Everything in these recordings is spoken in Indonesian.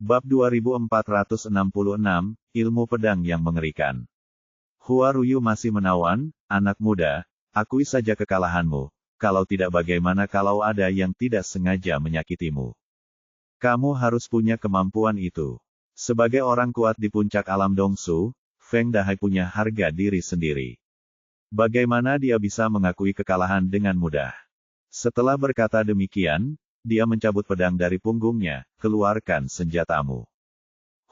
Bab 2466, Ilmu Pedang yang Mengerikan. Hua Ruyu masih menawan, anak muda, akui saja kekalahanmu, kalau tidak bagaimana kalau ada yang tidak sengaja menyakitimu. Kamu harus punya kemampuan itu. Sebagai orang kuat di puncak alam Dongsu, Feng Dahai punya harga diri sendiri. Bagaimana dia bisa mengakui kekalahan dengan mudah? Setelah berkata demikian, dia mencabut pedang dari punggungnya, keluarkan senjatamu.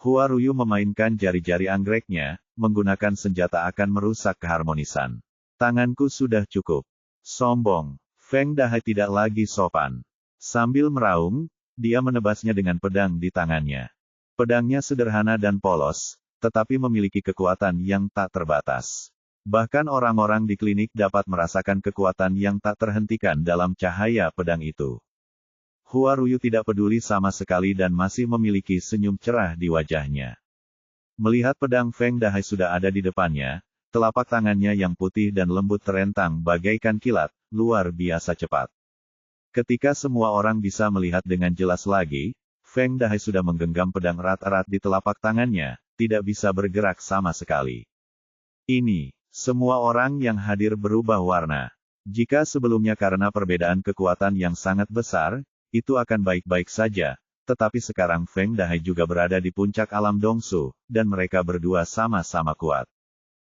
Hua Ruyu memainkan jari-jari anggreknya, menggunakan senjata akan merusak keharmonisan. Tanganku sudah cukup. Sombong. Feng Dahai tidak lagi sopan. Sambil meraung, dia menebasnya dengan pedang di tangannya. Pedangnya sederhana dan polos, tetapi memiliki kekuatan yang tak terbatas. Bahkan orang-orang di klinik dapat merasakan kekuatan yang tak terhentikan dalam cahaya pedang itu. Hua Ruyu tidak peduli sama sekali dan masih memiliki senyum cerah di wajahnya. Melihat pedang Feng Dahai sudah ada di depannya, telapak tangannya yang putih dan lembut terentang bagaikan kilat, luar biasa cepat. Ketika semua orang bisa melihat dengan jelas lagi, Feng Dahai sudah menggenggam pedang erat-erat di telapak tangannya, tidak bisa bergerak sama sekali. Ini, semua orang yang hadir berubah warna. Jika sebelumnya karena perbedaan kekuatan yang sangat besar, itu akan baik-baik saja, tetapi sekarang Feng Dahai juga berada di puncak alam Dongsu, dan mereka berdua sama-sama kuat.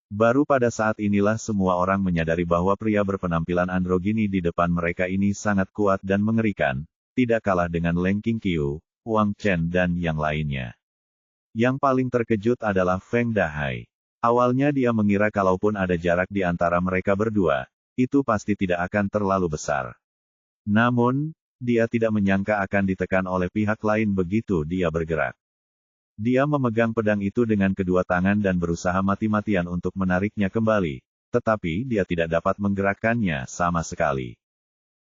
Baru pada saat inilah semua orang menyadari bahwa pria berpenampilan androgini di depan mereka ini sangat kuat dan mengerikan, tidak kalah dengan Leng Qingqiu, Wang Chen dan yang lainnya. Yang paling terkejut adalah Feng Dahai. Awalnya dia mengira kalaupun ada jarak di antara mereka berdua, itu pasti tidak akan terlalu besar. Namun, dia tidak menyangka akan ditekan oleh pihak lain begitu dia bergerak. Dia memegang pedang itu dengan kedua tangan dan berusaha mati-matian untuk menariknya kembali, tetapi dia tidak dapat menggerakkannya sama sekali.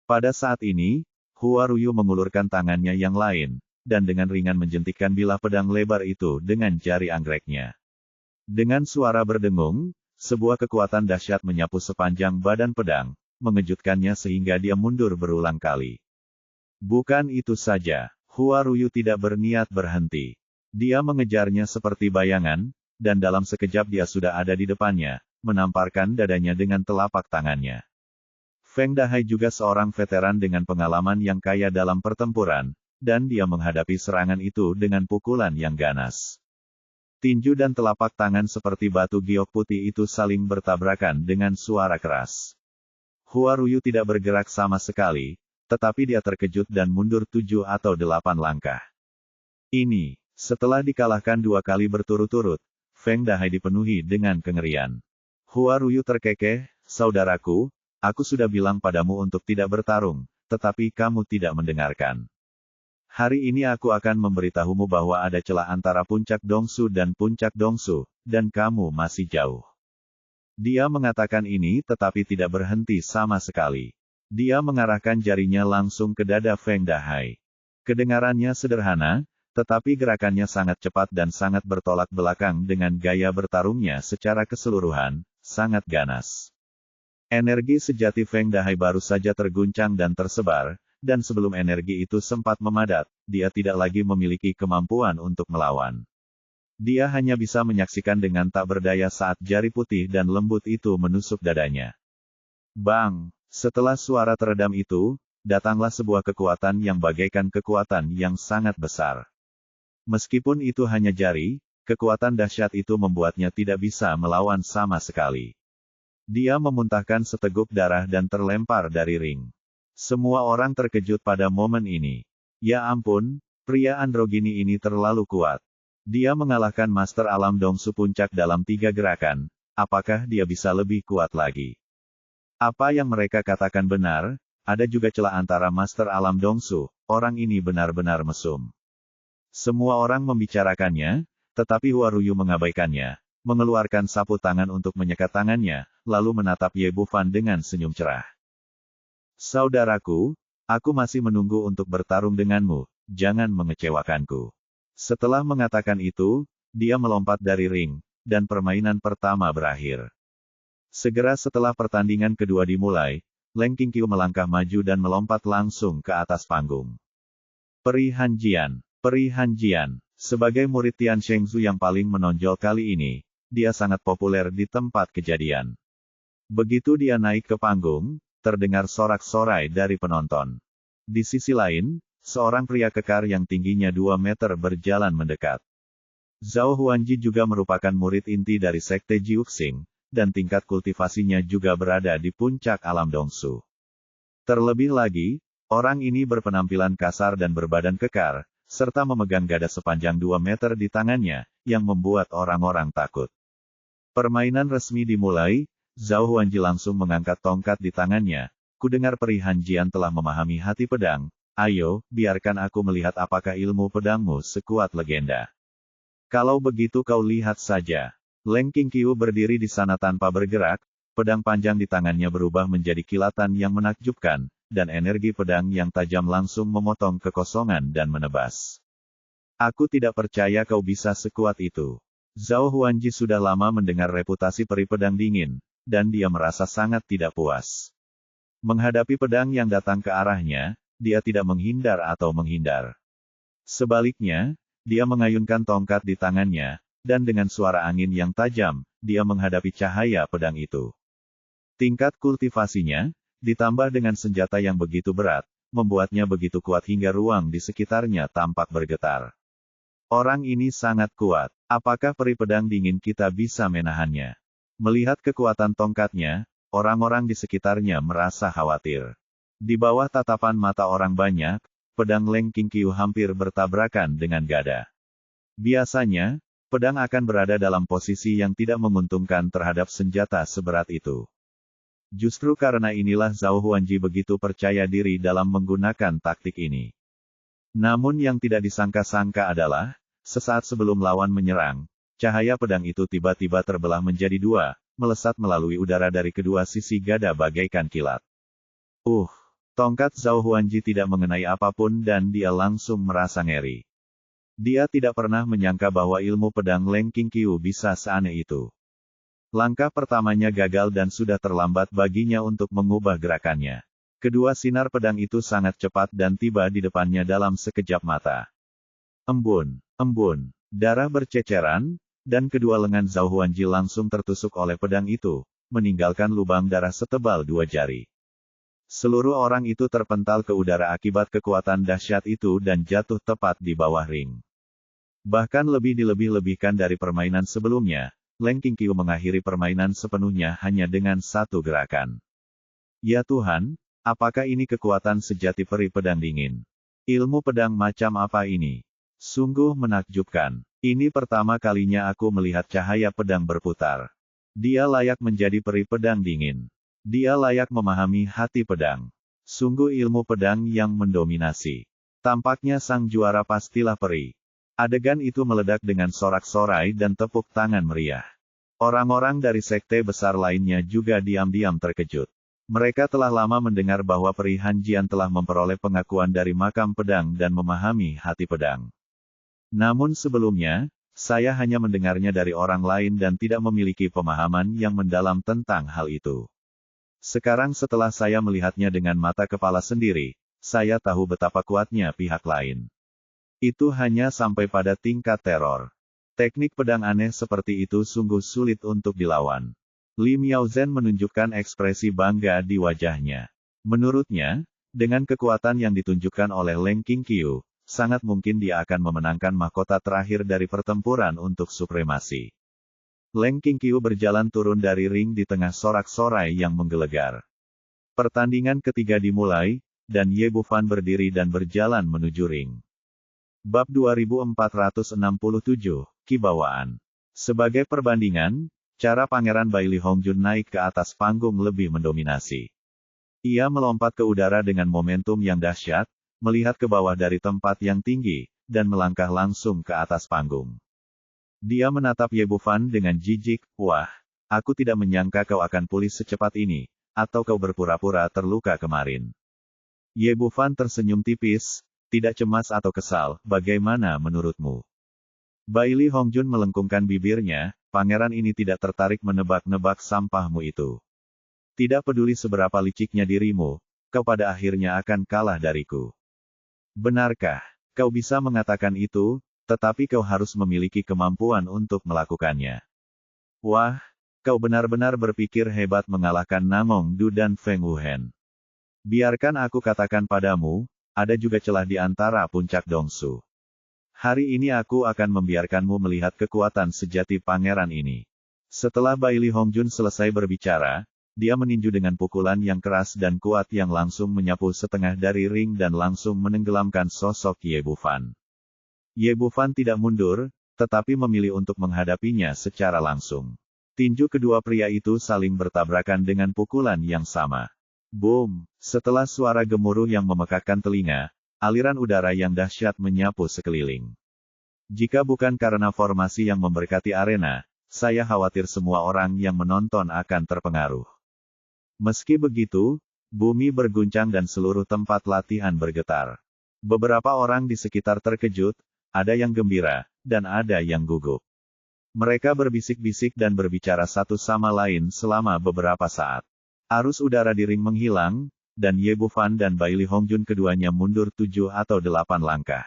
Pada saat ini, Hua Ruyu mengulurkan tangannya yang lain, dan dengan ringan menjentikkan bilah pedang lebar itu dengan jari anggreknya. Dengan suara berdengung, sebuah kekuatan dahsyat menyapu sepanjang badan pedang, mengejutkannya sehingga dia mundur berulang kali. Bukan itu saja, Hua Ruyu tidak berniat berhenti. Dia mengejarnya seperti bayangan, dan dalam sekejap dia sudah ada di depannya, menamparkan dadanya dengan telapak tangannya. Feng Dahai juga seorang veteran dengan pengalaman yang kaya dalam pertempuran, dan dia menghadapi serangan itu dengan pukulan yang ganas. Tinju dan telapak tangan seperti batu giok putih itu saling bertabrakan dengan suara keras. Hua Ruyu tidak bergerak sama sekali, tetapi dia terkejut dan mundur 7 atau 8 langkah. Ini, setelah dikalahkan 2 kali berturut-turut, Feng Dahai dipenuhi dengan kengerian. Hua Ruyu terkekeh, saudaraku, aku sudah bilang padamu untuk tidak bertarung, tetapi kamu tidak mendengarkan. Hari ini aku akan memberitahumu bahwa ada celah antara puncak Dongsu dan puncak Dongsu, dan kamu masih jauh. Dia mengatakan ini tetapi tidak berhenti sama sekali. Dia mengarahkan jarinya langsung ke dada Feng Dahai. Kedengarannya sederhana, tetapi gerakannya sangat cepat dan sangat bertolak belakang dengan gaya bertarungnya secara keseluruhan, sangat ganas. Energi sejati Feng Dahai baru saja terguncang dan tersebar, dan sebelum energi itu sempat memadat, dia tidak lagi memiliki kemampuan untuk melawan. Dia hanya bisa menyaksikan dengan tak berdaya saat jari putih dan lembut itu menusuk dadanya. Bang! Setelah suara teredam itu, datanglah sebuah kekuatan yang bagaikan kekuatan yang sangat besar. Meskipun itu hanya jari, kekuatan dahsyat itu membuatnya tidak bisa melawan sama sekali. Dia memuntahkan seteguk darah dan terlempar dari ring. Semua orang terkejut pada momen ini. Ya ampun, pria androgini ini terlalu kuat. Dia mengalahkan Master Alam Dongsu Puncak dalam 3 gerakan, apakah dia bisa lebih kuat lagi? Apa yang mereka katakan benar, ada juga celah antara Master Alam Dongsu, orang ini benar-benar mesum. Semua orang membicarakannya, tetapi Hua Ruyu mengabaikannya, mengeluarkan sapu tangan untuk menyekat tangannya, lalu menatap Ye Bufan dengan senyum cerah. Saudaraku, aku masih menunggu untuk bertarung denganmu, jangan mengecewakanku. Setelah mengatakan itu, dia melompat dari ring, dan permainan pertama berakhir. Segera setelah pertandingan kedua dimulai, Leng Qingqiu melangkah maju dan melompat langsung ke atas panggung. Peri Hanjian, Sebagai murid Tian Shengzu yang paling menonjol kali ini, dia sangat populer di tempat kejadian. Begitu dia naik ke panggung, terdengar sorak-sorai dari penonton. Di sisi lain, seorang pria kekar yang tingginya 2 meter berjalan mendekat. Zhao Huanji juga merupakan murid inti dari Sekte Jiuxing, dan tingkat kultivasinya juga berada di puncak alam Dongsu. Terlebih lagi, orang ini berpenampilan kasar dan berbadan kekar, serta memegang gada sepanjang 2 meter di tangannya, yang membuat orang-orang takut. Permainan resmi dimulai, Zhao Huanji langsung mengangkat tongkat di tangannya. Kudengar Peri Han Jian telah memahami hati pedang. Ayo, biarkan aku melihat apakah ilmu pedangmu sekuat legenda. Kalau begitu kau lihat saja. Leng Qingqiu berdiri di sana tanpa bergerak, pedang panjang di tangannya berubah menjadi kilatan yang menakjubkan, dan energi pedang yang tajam langsung memotong kekosongan dan menebas. Aku tidak percaya kau bisa sekuat itu. Zhao Huanji sudah lama mendengar reputasi peri pedang dingin, dan dia merasa sangat tidak puas. Menghadapi pedang yang datang ke arahnya, dia tidak menghindar atau menghindar. Sebaliknya, dia mengayunkan tongkat di tangannya, dan dengan suara angin yang tajam, dia menghadapi cahaya pedang itu. Tingkat kultivasinya, ditambah dengan senjata yang begitu berat, membuatnya begitu kuat hingga ruang di sekitarnya tampak bergetar. Orang ini sangat kuat. Apakah peri pedang dingin kita bisa menahannya? Melihat kekuatan tongkatnya, orang-orang di sekitarnya merasa khawatir. Di bawah tatapan mata orang banyak, pedang Leng Qingqiu hampir bertabrakan dengan gada. Biasanya, pedang akan berada dalam posisi yang tidak menguntungkan terhadap senjata seberat itu. Justru karena inilah Zhao Huanji begitu percaya diri dalam menggunakan taktik ini. Namun yang tidak disangka-sangka adalah, sesaat sebelum lawan menyerang, cahaya pedang itu tiba-tiba terbelah menjadi 2, melesat melalui udara dari kedua sisi gada bagaikan kilat. Tongkat Zhao Huanji tidak mengenai apapun dan dia langsung merasa ngeri. Dia tidak pernah menyangka bahwa ilmu pedang Leng Qingqiu bisa seaneh itu. Langkah pertamanya gagal dan sudah terlambat baginya untuk mengubah gerakannya. Kedua sinar pedang itu sangat cepat dan tiba di depannya dalam sekejap mata. Embun, darah berceceran, dan kedua lengan Zhao Huanji langsung tertusuk oleh pedang itu, meninggalkan lubang darah setebal 2 jari. Seluruh orang itu terpental ke udara akibat kekuatan dahsyat itu dan jatuh tepat di bawah ring. Bahkan lebih dilebih-lebihkan dari permainan sebelumnya, Leng Qingqiu mengakhiri permainan sepenuhnya hanya dengan satu gerakan. Ya Tuhan, apakah ini kekuatan sejati peri pedang dingin? Ilmu pedang macam apa ini? Sungguh menakjubkan. Ini pertama kalinya aku melihat cahaya pedang berputar. Dia layak menjadi peri pedang dingin. Dia layak memahami hati pedang. Sungguh ilmu pedang yang mendominasi. Tampaknya sang juara pastilah peri. Adegan itu meledak dengan sorak-sorai dan tepuk tangan meriah. Orang-orang dari sekte besar lainnya juga diam-diam terkejut. Mereka telah lama mendengar bahwa Peri Han Jian telah memperoleh pengakuan dari makam pedang dan memahami hati pedang. Namun sebelumnya, saya hanya mendengarnya dari orang lain dan tidak memiliki pemahaman yang mendalam tentang hal itu. Sekarang setelah saya melihatnya dengan mata kepala sendiri, saya tahu betapa kuatnya pihak lain. Itu hanya sampai pada tingkat teror. Teknik pedang aneh seperti itu sungguh sulit untuk dilawan. Li Miaozhen menunjukkan ekspresi bangga di wajahnya. Menurutnya, dengan kekuatan yang ditunjukkan oleh Leng Qingqiu, sangat mungkin dia akan memenangkan mahkota terakhir dari pertempuran untuk supremasi. Leng Qingqiu berjalan turun dari ring di tengah sorak-sorai yang menggelegar. Pertandingan ketiga dimulai, dan Ye Bufan berdiri dan berjalan menuju ring. Bab 2467, Kibawaan. Sebagai perbandingan, cara Pangeran Baili Hongjun naik ke atas panggung lebih mendominasi. Ia melompat ke udara dengan momentum yang dahsyat, melihat ke bawah dari tempat yang tinggi, dan melangkah langsung ke atas panggung. Dia menatap Ye Bufan dengan jijik, "Wah, aku tidak menyangka kau akan pulih secepat ini, atau kau berpura-pura terluka kemarin." Ye Bufan tersenyum tipis, tidak cemas atau kesal, bagaimana menurutmu? Baili Hongjun melengkungkan bibirnya, pangeran ini tidak tertarik menebak-nebak sampahmu itu. Tidak peduli seberapa liciknya dirimu, kau pada akhirnya akan kalah dariku. Benarkah? Kau bisa mengatakan itu? tetapi kau harus memiliki kemampuan untuk melakukannya. Wah, kau benar-benar berpikir hebat mengalahkan Namong Du dan Feng Wuhen. Biarkan aku katakan padamu, ada juga celah di antara puncak Dongsu. Hari ini aku akan membiarkanmu melihat kekuatan sejati pangeran ini. Setelah Bai Li Hongjun selesai berbicara, dia meninju dengan pukulan yang keras dan kuat yang langsung menyapu setengah dari ring dan langsung menenggelamkan sosok Ye Bufan. Ye Bufan tidak mundur, tetapi memilih untuk menghadapinya secara langsung. Tinju kedua pria itu saling bertabrakan dengan pukulan yang sama. Boom! Setelah suara gemuruh yang memekakkan telinga, aliran udara yang dahsyat menyapu sekeliling. Jika bukan karena formasi yang memberkati arena, saya khawatir semua orang yang menonton akan terpengaruh. Meski begitu, bumi berguncang dan seluruh tempat latihan bergetar. Beberapa orang di sekitar terkejut, ada yang gembira, dan ada yang gugup. Mereka berbisik-bisik dan berbicara satu sama lain selama beberapa saat. Arus udara di ring menghilang, dan Ye Bufan dan Bai Li Hongjun keduanya mundur 7 atau 8 langkah.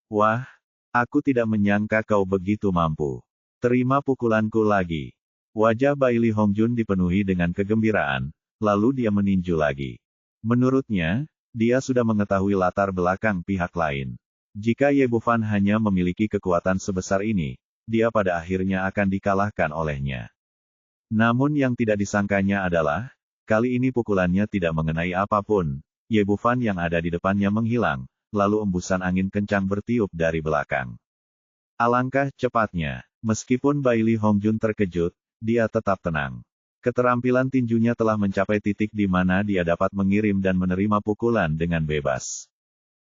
Wah, aku tidak menyangka kau begitu mampu. Terima pukulanku lagi. Wajah Bai Li Hongjun dipenuhi dengan kegembiraan, lalu dia meninju lagi. Menurutnya, dia sudah mengetahui latar belakang pihak lain. Jika Ye Bufan hanya memiliki kekuatan sebesar ini, dia pada akhirnya akan dikalahkan olehnya. Namun yang tidak disangkanya adalah, kali ini pukulannya tidak mengenai apapun. Ye Bufan yang ada di depannya menghilang, lalu embusan angin kencang bertiup dari belakang. Alangkah cepatnya, meskipun Bai Li Hongjun terkejut, dia tetap tenang. Keterampilan tinjunya telah mencapai titik di mana dia dapat mengirim dan menerima pukulan dengan bebas.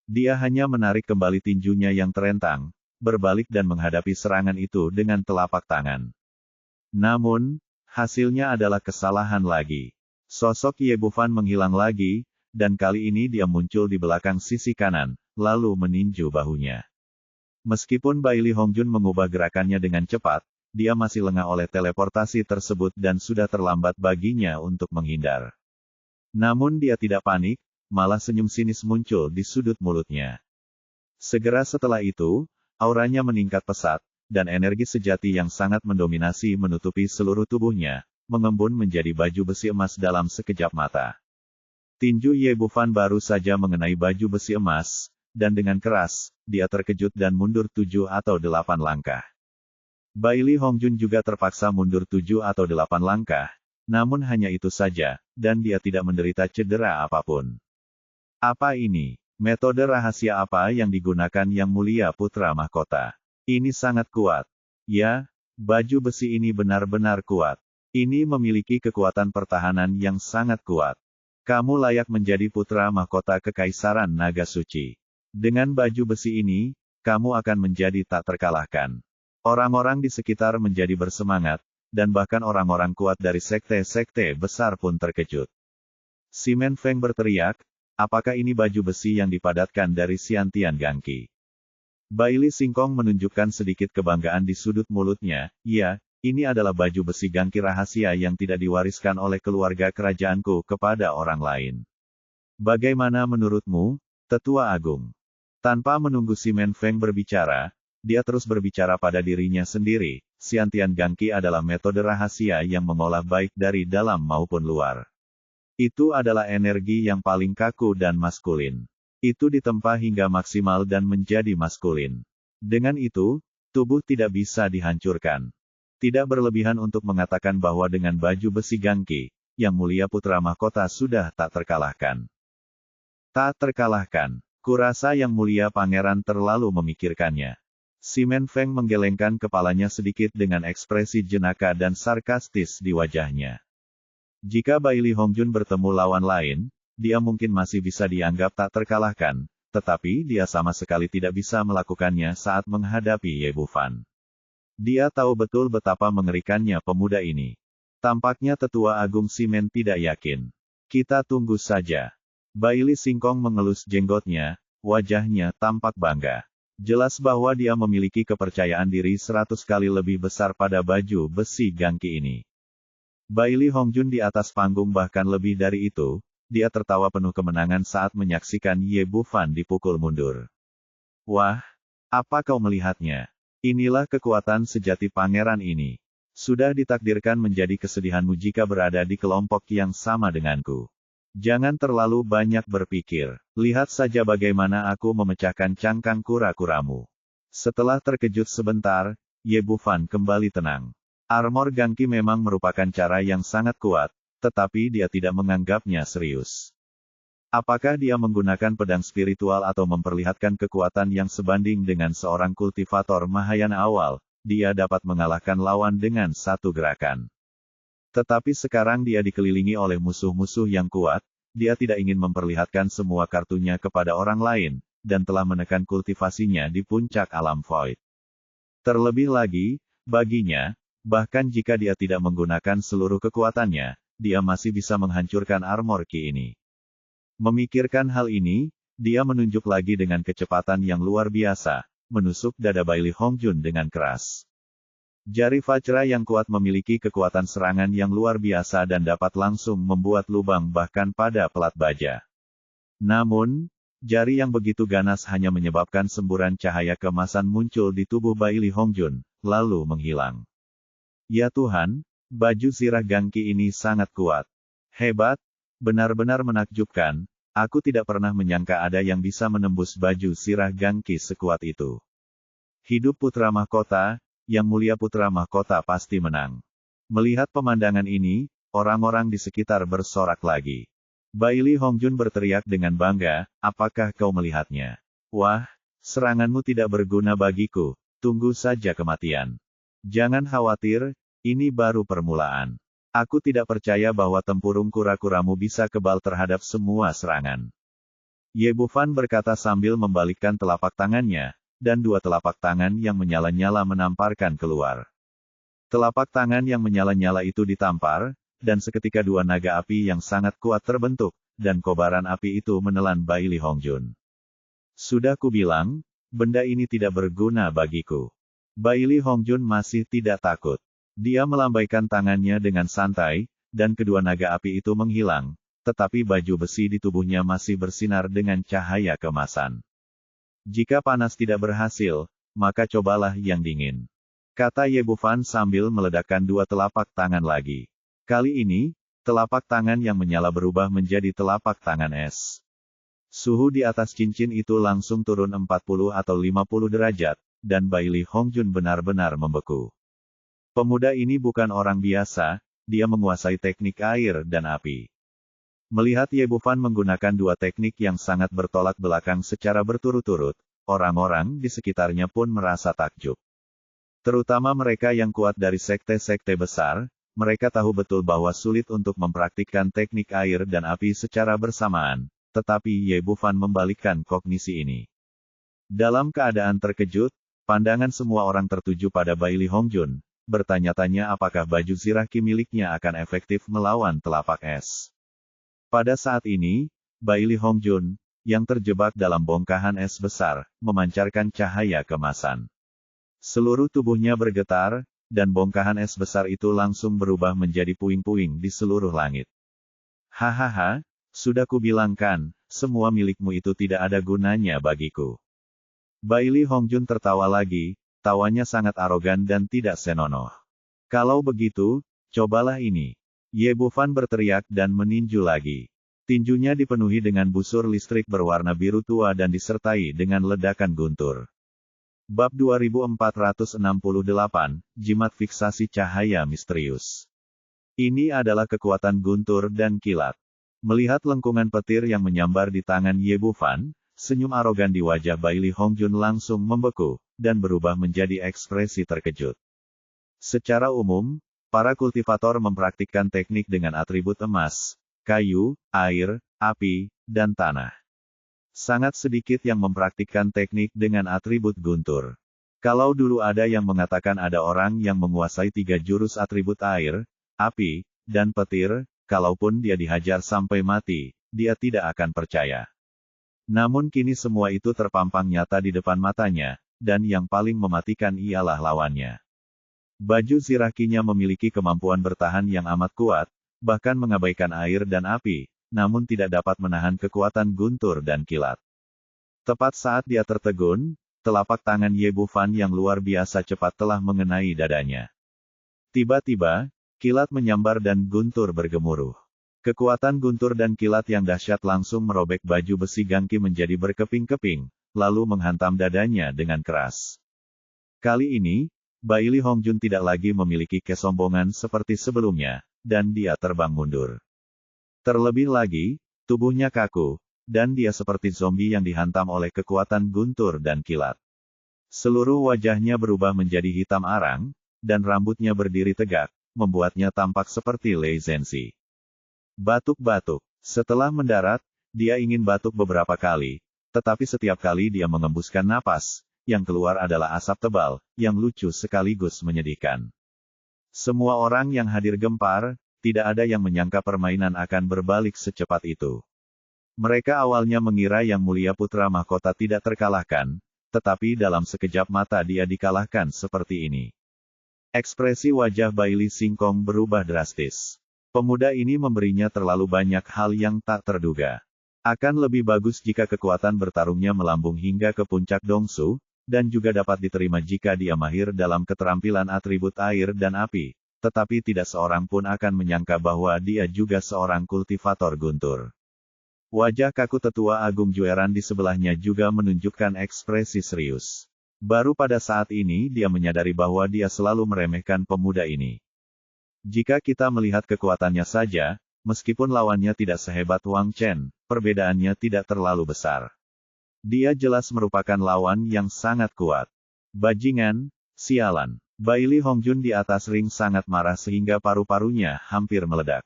Dia hanya menarik kembali tinjunya yang terentang, berbalik dan menghadapi serangan itu dengan telapak tangan. Namun, hasilnya adalah kesalahan lagi. Sosok Ye Bufan menghilang lagi, dan kali ini dia muncul di belakang sisi kanan, lalu meninju bahunya. Meskipun Bai Li Hongjun mengubah gerakannya dengan cepat, dia masih lengah oleh teleportasi tersebut dan sudah terlambat baginya untuk menghindar. Namun dia tidak panik, malah senyum sinis muncul di sudut mulutnya. Segera setelah itu, auranya meningkat pesat, dan energi sejati yang sangat mendominasi menutupi seluruh tubuhnya, mengembun menjadi baju besi emas dalam sekejap mata. Tinju Ye Bufan baru saja mengenai baju besi emas, dan dengan keras, dia terkejut dan mundur 7 atau 8 langkah. Bai Li Hongjun juga terpaksa mundur 7 atau 8 langkah, namun hanya itu saja, dan dia tidak menderita cedera apapun. Apa ini? Metode rahasia apa yang digunakan Yang Mulia Putra Mahkota? Ini sangat kuat. Ya, baju besi ini benar-benar kuat. Ini memiliki kekuatan pertahanan yang sangat kuat. Kamu layak menjadi Putra Mahkota Kekaisaran Naga Suci. Dengan baju besi ini, kamu akan menjadi tak terkalahkan. Orang-orang di sekitar menjadi bersemangat, dan bahkan orang-orang kuat dari sekte-sekte besar pun terkejut. Simen Feng berteriak, apakah ini baju besi yang dipadatkan dari Xiantian Gangqi? Bai Li Singkong menunjukkan sedikit kebanggaan di sudut mulutnya, iya, ini adalah baju besi Gangqi rahasia yang tidak diwariskan oleh keluarga kerajaanku kepada orang lain. Bagaimana menurutmu, Tetua Agung? Tanpa menunggu Simen Feng berbicara, dia terus berbicara pada dirinya sendiri, Xiantian Gangqi adalah metode rahasia yang mengolah baik dari dalam maupun luar. Itu adalah energi yang paling kaku dan maskulin. Itu ditempa hingga maksimal dan menjadi maskulin. Dengan itu, tubuh tidak bisa dihancurkan. Tidak berlebihan untuk mengatakan bahwa dengan baju besi Gangqi, Yang Mulia Putra Mahkota sudah tak terkalahkan. Tak terkalahkan. Kurasa Yang Mulia Pangeran terlalu memikirkannya. Simen Feng menggelengkan kepalanya sedikit dengan ekspresi jenaka dan sarkastis di wajahnya. Jika Bai Li Hongjun bertemu lawan lain, dia mungkin masih bisa dianggap tak terkalahkan, tetapi dia sama sekali tidak bisa melakukannya saat menghadapi Ye Bufan. Dia tahu betul betapa mengerikannya pemuda ini. Tampaknya Tetua Agung Simen tidak yakin. Kita tunggu saja. Bai Li Singkong mengelus jenggotnya, wajahnya tampak bangga. Jelas bahwa dia memiliki kepercayaan diri 100 kali lebih besar pada baju besi Gangqi ini. Bai Li Hongjun di atas panggung bahkan lebih dari itu, dia tertawa penuh kemenangan saat menyaksikan Ye Bufan dipukul mundur. Wah, Apa kau melihatnya? Inilah kekuatan sejati pangeran ini. Sudah ditakdirkan menjadi kesedihanmu jika berada di kelompok yang sama denganku. Jangan terlalu banyak berpikir. Lihat saja bagaimana aku memecahkan cangkang kura-kuramu. Setelah terkejut sebentar, Ye Bufan kembali tenang. Armor Gangki memang merupakan cara yang sangat kuat, tetapi dia tidak menganggapnya serius. Apakah dia menggunakan pedang spiritual atau memperlihatkan kekuatan yang sebanding dengan seorang kultivator Mahayana awal, dia dapat mengalahkan lawan dengan satu gerakan. Tetapi sekarang dia dikelilingi oleh musuh-musuh yang kuat, dia tidak ingin memperlihatkan semua kartunya kepada orang lain, dan telah menekan kultivasinya di puncak alam void. Terlebih lagi, baginya, bahkan jika dia tidak menggunakan seluruh kekuatannya, dia masih bisa menghancurkan armor Ki ini. Memikirkan hal ini, dia menunjuk lagi dengan kecepatan yang luar biasa, menusuk dada Baili Hongjun dengan keras. Jari Vajra yang kuat memiliki kekuatan serangan yang luar biasa dan dapat langsung membuat lubang bahkan pada pelat baja. Namun, jari yang begitu ganas hanya menyebabkan semburan cahaya keemasan muncul di tubuh Baili Hongjun, lalu menghilang. Ya Tuhan, baju zirah Gangki ini sangat kuat. Hebat, benar-benar menakjubkan. Aku tidak pernah menyangka ada yang bisa menembus baju zirah Gangki sekuat itu. Hidup putra mahkota, yang mulia putra mahkota pasti menang. Melihat pemandangan ini, orang-orang di sekitar bersorak lagi. Baili Hongjun berteriak dengan bangga, apakah kau melihatnya? Wah, seranganmu tidak berguna bagiku, tunggu saja kematian. Jangan khawatir, ini baru permulaan. Aku tidak percaya bahwa tempurung kura-kuramu bisa kebal terhadap semua serangan. Ye Bufan berkata sambil membalikkan telapak tangannya, dan dua telapak tangan yang menyala-nyala menamparkan keluar. Telapak tangan yang menyala-nyala itu ditampar, dan seketika dua naga api yang sangat kuat terbentuk, dan kobaran api itu menelan Baili Hongjun. Sudah kubilang, benda ini tidak berguna bagiku. Baili Hongjun masih tidak takut. Dia melambaikan tangannya dengan santai, dan kedua naga api itu menghilang, tetapi baju besi di tubuhnya masih bersinar dengan cahaya keemasan. Jika panas tidak berhasil, maka cobalah yang dingin. Kata Ye Bufan sambil meledakkan dua telapak tangan lagi. Kali ini, telapak tangan yang menyala berubah menjadi telapak tangan es. Suhu di atas cincin itu langsung turun 40 atau 50 derajat, dan Baili Hongjun benar-benar membeku. Pemuda ini bukan orang biasa, dia menguasai teknik air dan api. Melihat Ye Bufan menggunakan dua teknik yang sangat bertolak belakang secara berturut-turut, orang-orang di sekitarnya pun merasa takjub. Terutama mereka yang kuat dari sekte-sekte besar, mereka tahu betul bahwa sulit untuk mempraktikkan teknik air dan api secara bersamaan, tetapi Ye Bufan membalikkan kognisi ini. Dalam keadaan terkejut, pandangan semua orang tertuju pada Baili Hongjun, bertanya-tanya apakah baju zirah Ki miliknya akan efektif melawan telapak es. Pada saat ini, Baili Hongjun, yang terjebak dalam bongkahan es besar, memancarkan cahaya keemasan. Seluruh tubuhnya bergetar, dan bongkahan es besar itu langsung berubah menjadi puing-puing di seluruh langit. Hahaha, sudah kubilangkan, semua milikmu itu tidak ada gunanya bagiku. Baili Hongjun tertawa lagi, tawanya sangat arogan dan tidak senonoh. Kalau begitu, cobalah ini. Ye Bufan berteriak dan meninju lagi. Tinjunya dipenuhi dengan busur listrik berwarna biru tua dan disertai dengan ledakan guntur. Bab 2468, Jimat Fiksasi Cahaya Misterius. Ini adalah kekuatan guntur dan kilat. Melihat lengkungan petir yang menyambar di tangan Ye Bufan, senyum arogan di wajah Baili Hongjun langsung membeku, dan berubah menjadi ekspresi terkejut. Secara umum, para kultivator mempraktikkan teknik dengan atribut emas, kayu, air, api, dan tanah. Sangat sedikit yang mempraktikkan teknik dengan atribut guntur. Kalau dulu ada yang mengatakan ada orang yang menguasai 3 jurus atribut air, api, dan petir, kalaupun dia dihajar sampai mati, dia tidak akan percaya. Namun kini semua itu terpampang nyata di depan matanya, dan yang paling mematikan ialah lawannya. Baju zirah Ki-nya memiliki kemampuan bertahan yang amat kuat, bahkan mengabaikan air dan api, namun tidak dapat menahan kekuatan guntur dan kilat. Tepat saat dia tertegun, telapak tangan Ye Bufan yang luar biasa cepat telah mengenai dadanya. Tiba-tiba, kilat menyambar dan guntur bergemuruh. Kekuatan guntur dan kilat yang dahsyat langsung merobek baju besi Gangki menjadi berkeping-keping, lalu menghantam dadanya dengan keras. Kali ini, Baili Hongjun tidak lagi memiliki kesombongan seperti sebelumnya, dan dia terbang mundur. Terlebih lagi, tubuhnya kaku, dan dia seperti zombie yang dihantam oleh kekuatan guntur dan kilat. Seluruh wajahnya berubah menjadi hitam arang, dan rambutnya berdiri tegak, membuatnya tampak seperti Lei Zhenxi. Batuk-batuk. Setelah mendarat, dia ingin batuk beberapa kali, tetapi setiap kali dia mengembuskan napas, yang keluar adalah asap tebal, yang lucu sekaligus menyedihkan. Semua orang yang hadir gempar, tidak ada yang menyangka permainan akan berbalik secepat itu. Mereka awalnya mengira Yang Mulia Putra Mahkota tidak terkalahkan, tetapi dalam sekejap mata dia dikalahkan seperti ini. Ekspresi wajah Baili Singkong berubah drastis. Pemuda ini memberinya terlalu banyak hal yang tak terduga. Akan lebih bagus jika kekuatan bertarungnya melambung hingga ke puncak Dongsu, dan juga dapat diterima jika dia mahir dalam keterampilan atribut air dan api, tetapi tidak seorang pun akan menyangka bahwa dia juga seorang kultivator guntur. Wajah kaku tetua Agung Jueran di sebelahnya juga menunjukkan ekspresi serius. Baru pada saat ini dia menyadari bahwa dia selalu meremehkan pemuda ini. Jika kita melihat kekuatannya saja, meskipun lawannya tidak sehebat Wang Chen, perbedaannya tidak terlalu besar. Dia jelas merupakan lawan yang sangat kuat. Bajingan, sialan. Baili Hongjun di atas ring sangat marah sehingga paru-parunya hampir meledak.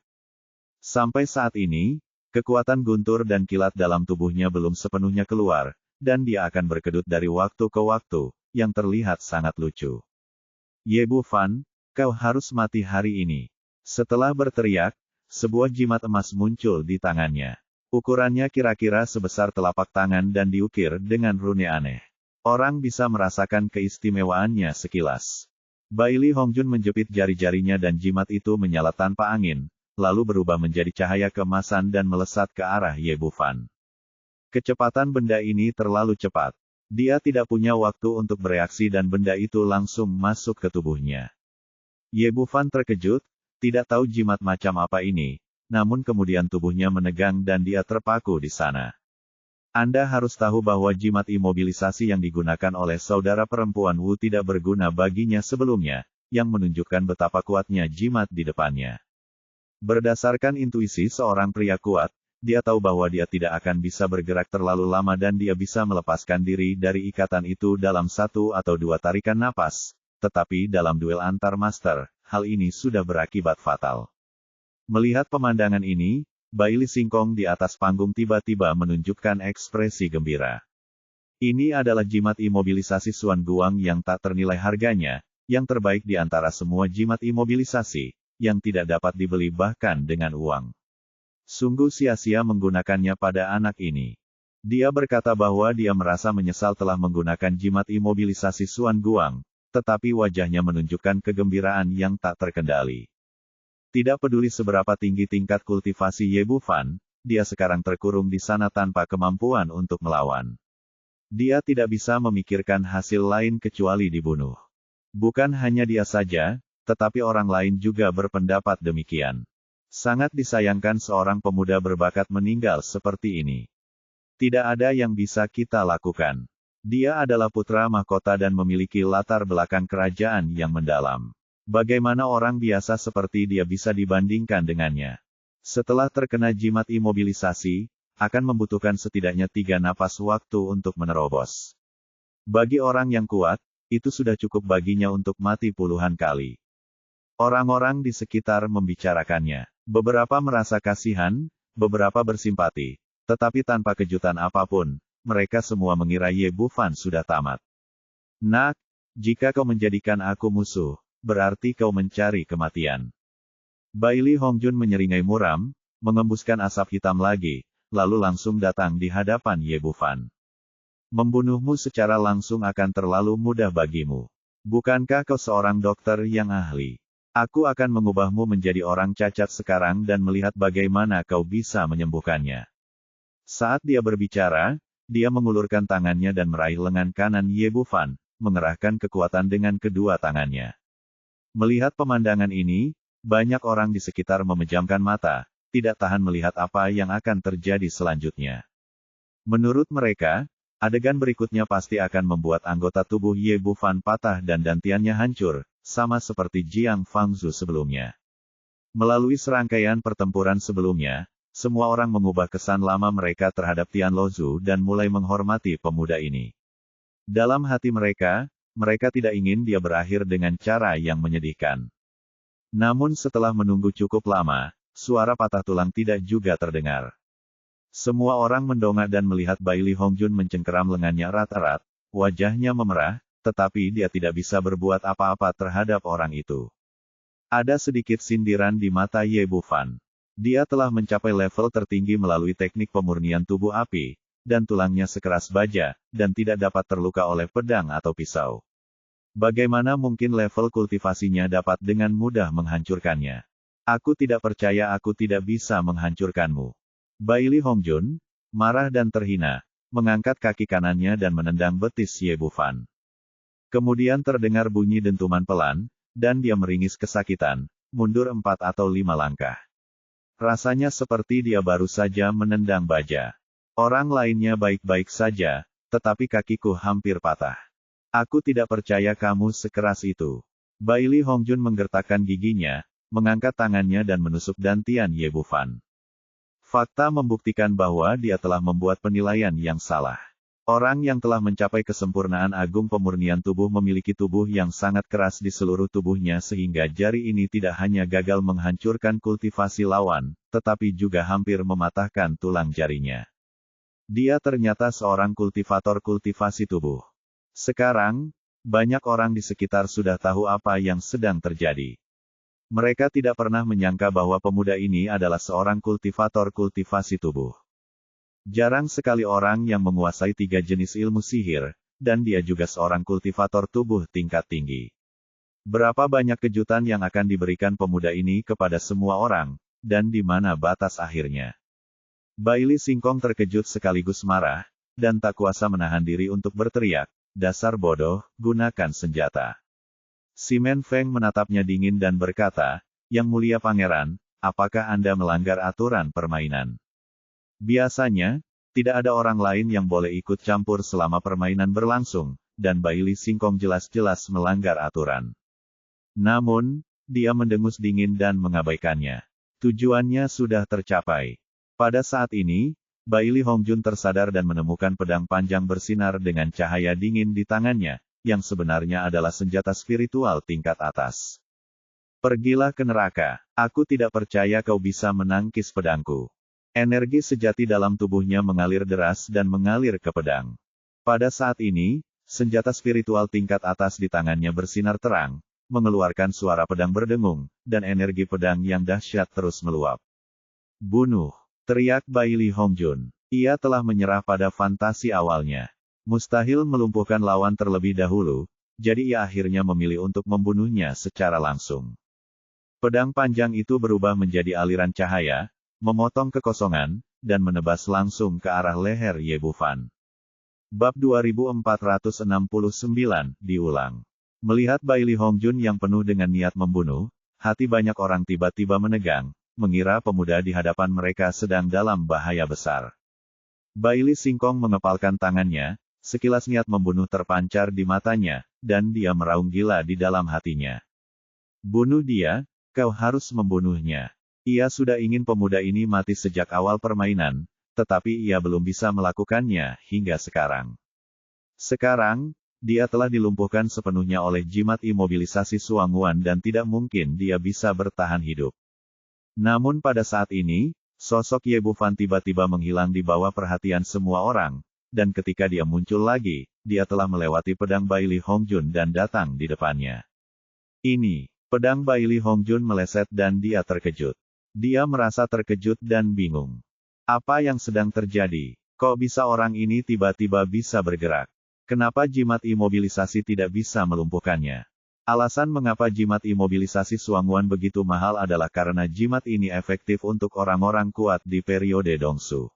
Sampai saat ini, kekuatan guntur dan kilat dalam tubuhnya belum sepenuhnya keluar, dan dia akan berkedut dari waktu ke waktu, yang terlihat sangat lucu. Ye Bufan, kau harus mati hari ini. Setelah berteriak, sebuah jimat emas muncul di tangannya. Ukurannya kira-kira sebesar telapak tangan dan diukir dengan rune aneh. Orang bisa merasakan keistimewaannya sekilas. Baili Hongjun menjepit jari-jarinya dan jimat itu menyala tanpa angin, lalu berubah menjadi cahaya keemasan dan melesat ke arah Ye Bufan. Kecepatan benda ini terlalu cepat. Dia tidak punya waktu untuk bereaksi dan benda itu langsung masuk ke tubuhnya. Ye Bufan terkejut, tidak tahu jimat macam apa ini, namun kemudian tubuhnya menegang dan dia terpaku di sana. Anda harus tahu bahwa jimat imobilisasi yang digunakan oleh saudara perempuan Wu tidak berguna baginya sebelumnya, yang menunjukkan betapa kuatnya jimat di depannya. Berdasarkan intuisi seorang pria kuat, dia tahu bahwa dia tidak akan bisa bergerak terlalu lama dan dia bisa melepaskan diri dari ikatan itu dalam 1 atau 2 tarikan napas. Tetapi dalam duel antar master, hal ini sudah berakibat fatal. Melihat pemandangan ini, Baili Singkong di atas panggung tiba-tiba menunjukkan ekspresi gembira. Ini adalah jimat imobilisasi Xuan Guang yang tak ternilai harganya, yang terbaik di antara semua jimat imobilisasi, yang tidak dapat dibeli bahkan dengan uang. Sungguh sia-sia menggunakannya pada anak ini. Dia berkata bahwa dia merasa menyesal telah menggunakan jimat imobilisasi Xuan Guang, tetapi wajahnya menunjukkan kegembiraan yang tak terkendali. Tidak peduli seberapa tinggi tingkat kultivasi Ye Bufan, dia sekarang terkurung di sana tanpa kemampuan untuk melawan. Dia tidak bisa memikirkan hasil lain kecuali dibunuh. Bukan hanya dia saja, tetapi orang lain juga berpendapat demikian. Sangat disayangkan seorang pemuda berbakat meninggal seperti ini. Tidak ada yang bisa kita lakukan. Dia adalah putra mahkota dan memiliki latar belakang kerajaan yang mendalam. Bagaimana orang biasa seperti dia bisa dibandingkan dengannya? Setelah terkena jimat imobilisasi, akan membutuhkan setidaknya 3 napas waktu untuk menerobos. Bagi orang yang kuat, itu sudah cukup baginya untuk mati puluhan kali. Orang-orang di sekitar membicarakannya. Beberapa merasa kasihan, beberapa bersimpati. Tetapi tanpa kejutan apapun, mereka semua mengira Ye Bufan sudah tamat. Nak, jika kau menjadikan aku musuh, berarti kau mencari kematian. Baili Hongjun menyeringai muram, mengembuskan asap hitam lagi, lalu langsung datang di hadapan Ye Bufan. Membunuhmu secara langsung akan terlalu mudah bagimu. Bukankah kau seorang dokter yang ahli? Aku akan mengubahmu menjadi orang cacat sekarang dan melihat bagaimana kau bisa menyembuhkannya. Saat dia berbicara, dia mengulurkan tangannya dan meraih lengan kanan Ye Bufan, mengerahkan kekuatan dengan kedua tangannya. Melihat pemandangan ini, banyak orang di sekitar memejamkan mata, tidak tahan melihat apa yang akan terjadi selanjutnya. Menurut mereka, adegan berikutnya pasti akan membuat anggota tubuh Ye Bufan patah dan dantiannya hancur, sama seperti Jiang Fangzhu sebelumnya. Melalui serangkaian pertempuran sebelumnya, semua orang mengubah kesan lama mereka terhadap Tian Luozu dan mulai menghormati pemuda ini. Dalam hati mereka, mereka tidak ingin dia berakhir dengan cara yang menyedihkan. Namun setelah menunggu cukup lama, suara patah tulang tidak juga terdengar. Semua orang mendongak dan melihat Bai Li Hongjun mencengkeram lengannya erat-erat, wajahnya memerah, tetapi dia tidak bisa berbuat apa-apa terhadap orang itu. Ada sedikit sindiran di mata Ye Bufan. Dia telah mencapai level tertinggi melalui teknik pemurnian tubuh api, dan tulangnya sekeras baja, dan tidak dapat terluka oleh pedang atau pisau. Bagaimana mungkin level kultivasinya dapat dengan mudah menghancurkannya? Aku tidak percaya aku tidak bisa menghancurkanmu. Bai Li Hongjun, marah dan terhina, mengangkat kaki kanannya dan menendang betis Ye Bufan. Kemudian terdengar bunyi dentuman pelan, dan dia meringis kesakitan, mundur 4 atau 5 langkah. Rasanya seperti dia baru saja menendang baja. Orang lainnya baik-baik saja, tetapi kakiku hampir patah. Aku tidak percaya kamu sekeras itu. Bai Li Hongjun menggertakkan giginya, mengangkat tangannya dan menusuk dantian Ye Bufan. Fakta membuktikan bahwa dia telah membuat penilaian yang salah. Orang yang telah mencapai kesempurnaan agung pemurnian tubuh memiliki tubuh yang sangat keras di seluruh tubuhnya sehingga jari ini tidak hanya gagal menghancurkan kultivasi lawan, tetapi juga hampir mematahkan tulang jarinya. Dia ternyata seorang kultivator kultivasi tubuh. Sekarang, banyak orang di sekitar sudah tahu apa yang sedang terjadi. Mereka tidak pernah menyangka bahwa pemuda ini adalah seorang kultivator kultivasi tubuh. Jarang sekali orang yang menguasai 3 jenis ilmu sihir, dan dia juga seorang kultivator tubuh tingkat tinggi. Berapa banyak kejutan yang akan diberikan pemuda ini kepada semua orang, dan di mana batas akhirnya? Bai Li Singkong terkejut sekaligus marah, dan tak kuasa menahan diri untuk berteriak, "Dasar bodoh, gunakan senjata." Si Men Feng menatapnya dingin dan berkata, "Yang mulia pangeran, apakah Anda melanggar aturan permainan? Biasanya, tidak ada orang lain yang boleh ikut campur selama permainan berlangsung, dan Bai Li Singkong jelas-jelas melanggar aturan." Namun, dia mendengus dingin dan mengabaikannya. Tujuannya sudah tercapai. Pada saat ini, Bai Li Hongjun tersadar dan menemukan pedang panjang bersinar dengan cahaya dingin di tangannya, yang sebenarnya adalah senjata spiritual tingkat atas. "Pergilah ke neraka, aku tidak percaya kau bisa menangkis pedangku." Energi sejati dalam tubuhnya mengalir deras dan mengalir ke pedang. Pada saat ini, senjata spiritual tingkat atas di tangannya bersinar terang, mengeluarkan suara pedang berdengung, dan energi pedang yang dahsyat terus meluap. "Bunuh!" teriak Bai Li Hongjun. Ia telah menyerah pada fantasi awalnya. Mustahil melumpuhkan lawan terlebih dahulu, jadi ia akhirnya memilih untuk membunuhnya secara langsung. Pedang panjang itu berubah menjadi aliran cahaya, memotong kekosongan, dan menebas langsung ke arah leher Ye Bufan. Bab 2469, diulang. Melihat Bai Li Hongjun yang penuh dengan niat membunuh, hati banyak orang tiba-tiba menegang, mengira pemuda di hadapan mereka sedang dalam bahaya besar. Bai Li Singkong mengepalkan tangannya, sekilas niat membunuh terpancar di matanya, dan dia meraung gila di dalam hatinya. "Bunuh dia, kau harus membunuhnya." Ia sudah ingin pemuda ini mati sejak awal permainan, tetapi ia belum bisa melakukannya hingga sekarang. Sekarang, dia telah dilumpuhkan sepenuhnya oleh jimat imobilisasi Suanguan dan tidak mungkin dia bisa bertahan hidup. Namun pada saat ini, sosok Ye Bufan tiba-tiba menghilang di bawah perhatian semua orang, dan ketika dia muncul lagi, dia telah melewati pedang Bai Li Hongjun dan datang di depannya. Ini, pedang Bai Li Hongjun meleset dan dia terkejut. Dia merasa terkejut dan bingung. Apa yang sedang terjadi? Kok bisa orang ini tiba-tiba bisa bergerak? Kenapa jimat imobilisasi tidak bisa melumpuhkannya? Alasan mengapa jimat imobilisasi Suanguan begitu mahal adalah karena jimat ini efektif untuk orang-orang kuat di periode Dongsu.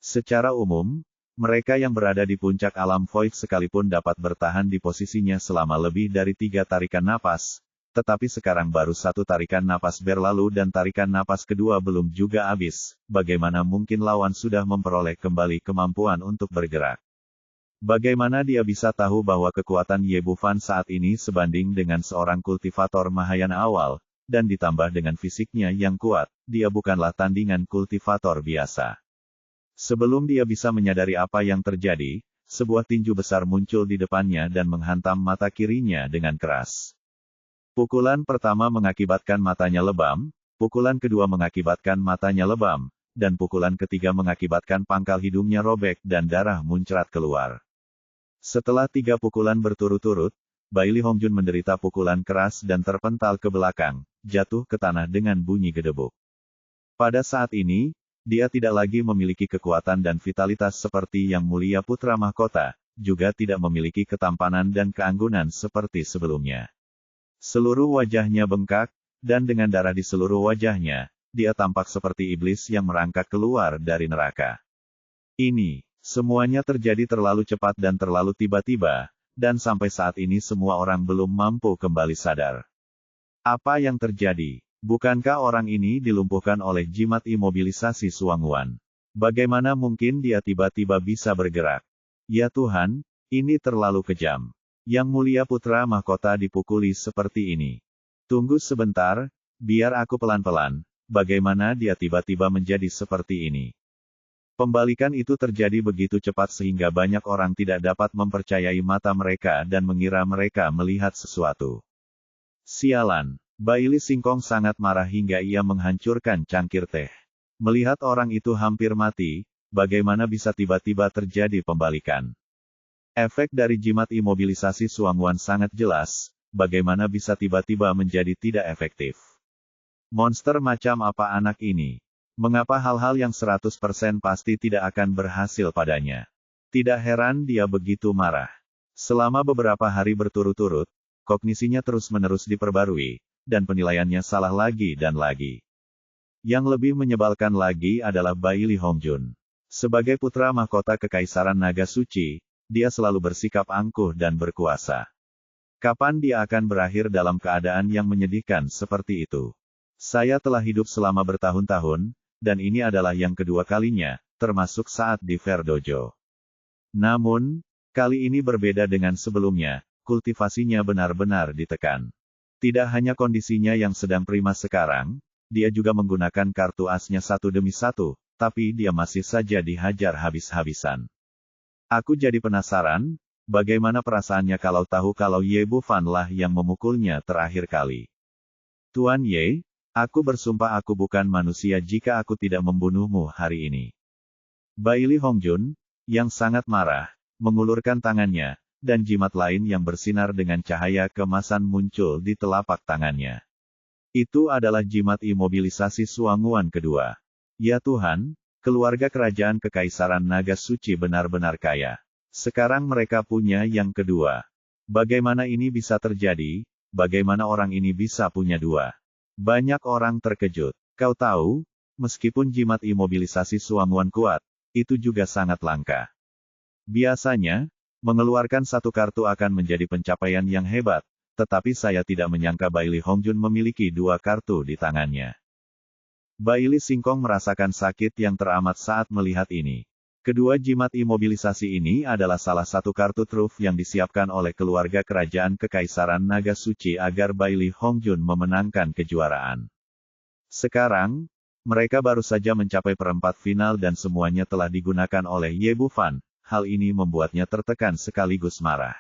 Secara umum, Mereka yang berada di puncak alam void sekalipun dapat bertahan di posisinya selama lebih dari 3 tarikan napas, tetapi sekarang baru 1 tarikan napas berlalu dan tarikan napas kedua belum juga habis, bagaimana mungkin lawan sudah memperoleh kembali kemampuan untuk bergerak? Bagaimana dia bisa tahu bahwa kekuatan Ye Bufan saat ini sebanding dengan seorang kultivator Mahayana awal, dan ditambah dengan fisiknya yang kuat, dia bukanlah tandingan kultivator biasa. Sebelum dia bisa menyadari apa yang terjadi, sebuah tinju besar muncul di depannya dan menghantam mata kirinya dengan keras. Pukulan pertama mengakibatkan matanya lebam, pukulan kedua mengakibatkan matanya lebam, dan pukulan ketiga mengakibatkan pangkal hidungnya robek dan darah muncrat keluar. Setelah 3 pukulan berturut-turut, Bailey Hongjun menderita pukulan keras dan terpental ke belakang, jatuh ke tanah dengan bunyi gedebuk. Pada saat ini, dia tidak lagi memiliki kekuatan dan vitalitas seperti Yang Mulia Putra Mahkota, juga tidak memiliki ketampanan dan keanggunan seperti sebelumnya. Seluruh wajahnya bengkak, dan dengan darah di seluruh wajahnya, dia tampak seperti iblis yang merangkak keluar dari neraka. Ini, semuanya terjadi terlalu cepat dan terlalu tiba-tiba, dan sampai saat ini semua orang belum mampu kembali sadar. Apa yang terjadi? Bukankah orang ini dilumpuhkan oleh jimat imobilisasi Suangwan? Bagaimana mungkin dia tiba-tiba bisa bergerak? Ya Tuhan, ini terlalu kejam. Yang Mulia Putra Mahkota dipukuli seperti ini. Tunggu sebentar, biar aku pelan-pelan. Bagaimana dia tiba-tiba menjadi seperti ini? Pembalikan itu terjadi begitu cepat sehingga banyak orang tidak dapat mempercayai mata mereka dan mengira mereka melihat sesuatu. Sialan. Bailey Singkong sangat marah hingga ia menghancurkan cangkir teh. Melihat orang itu hampir mati, bagaimana bisa tiba-tiba terjadi pembalikan? Efek dari jimat imobilisasi Suangwan sangat jelas, bagaimana bisa tiba-tiba menjadi tidak efektif? Monster macam apa anak ini? Mengapa hal-hal yang 100% pasti tidak akan berhasil padanya? Tidak heran dia begitu marah. Selama beberapa hari berturut-turut, kognisinya terus-menerus diperbarui, dan penilaiannya salah lagi dan lagi. Yang lebih menyebalkan lagi adalah Bailey Hongjun. Sebagai putra mahkota Kekaisaran Naga Suci, dia selalu bersikap angkuh dan berkuasa. Kapan dia akan berakhir dalam keadaan yang menyedihkan seperti itu? Saya telah hidup selama bertahun-tahun, dan ini adalah yang kedua kalinya, termasuk saat di Fair Dojo. Namun, kali ini berbeda dengan sebelumnya, kultivasinya benar-benar ditekan. Tidak hanya kondisinya yang sedang prima sekarang, dia juga menggunakan kartu asnya satu demi satu, tapi dia masih saja dihajar habis-habisan. Aku jadi penasaran, bagaimana perasaannya kalau tahu kalau Ye Bufan lah yang memukulnya terakhir kali. Tuan Ye, aku bersumpah aku bukan manusia jika aku tidak membunuhmu hari ini. Bailey Hongjun, yang sangat marah, mengulurkan tangannya, dan jimat lain yang bersinar dengan cahaya keemasan muncul di telapak tangannya. Itu adalah jimat imobilisasi Suangwan kedua. Ya Tuhan, keluarga kerajaan Kekaisaran Naga Suci benar-benar kaya. Sekarang mereka punya yang kedua. Bagaimana ini bisa terjadi? Bagaimana orang ini bisa punya dua? Banyak orang terkejut. Kau tahu, meskipun jimat imobilisasi Suangwan kuat, itu juga sangat langka. Biasanya, mengeluarkan satu kartu akan menjadi pencapaian yang hebat, tetapi saya tidak menyangka Bailey Hongjun memiliki 2 kartu di tangannya. Bailey Singkong merasakan sakit yang teramat saat melihat ini. Kedua jimat imobilisasi ini adalah salah satu kartu truf yang disiapkan oleh keluarga kerajaan Kekaisaran Naga Suci agar Bailey Hongjun memenangkan kejuaraan. Sekarang, mereka baru saja mencapai perempat final dan semuanya telah digunakan oleh Ye Bufan. Hal ini membuatnya tertekan sekaligus marah.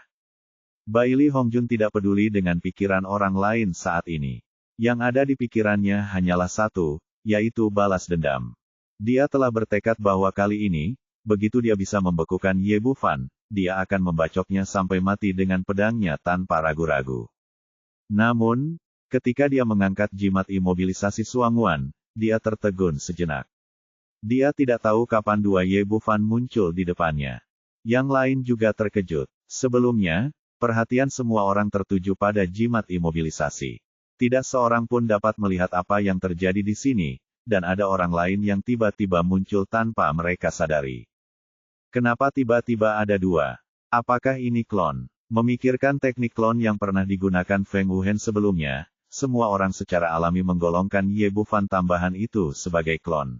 Bailey Hongjun tidak peduli dengan pikiran orang lain saat ini. Yang ada di pikirannya hanyalah satu, yaitu balas dendam. Dia telah bertekad bahwa kali ini, begitu dia bisa membekukan Ye Bufan, dia akan membacoknya sampai mati dengan pedangnya tanpa ragu-ragu. Namun, ketika dia mengangkat jimat imobilisasi Suangwan, dia tertegun sejenak. Dia tidak tahu kapan 2 Ye Bufan muncul di depannya. Yang lain juga terkejut. Sebelumnya, perhatian semua orang tertuju pada jimat imobilisasi. Tidak seorang pun dapat melihat apa yang terjadi di sini, dan ada orang lain yang tiba-tiba muncul tanpa mereka sadari. Kenapa tiba-tiba ada dua? Apakah ini klon? Memikirkan teknik klon yang pernah digunakan Feng Wuhen sebelumnya, semua orang secara alami menggolongkan Ye Bufan tambahan itu sebagai klon.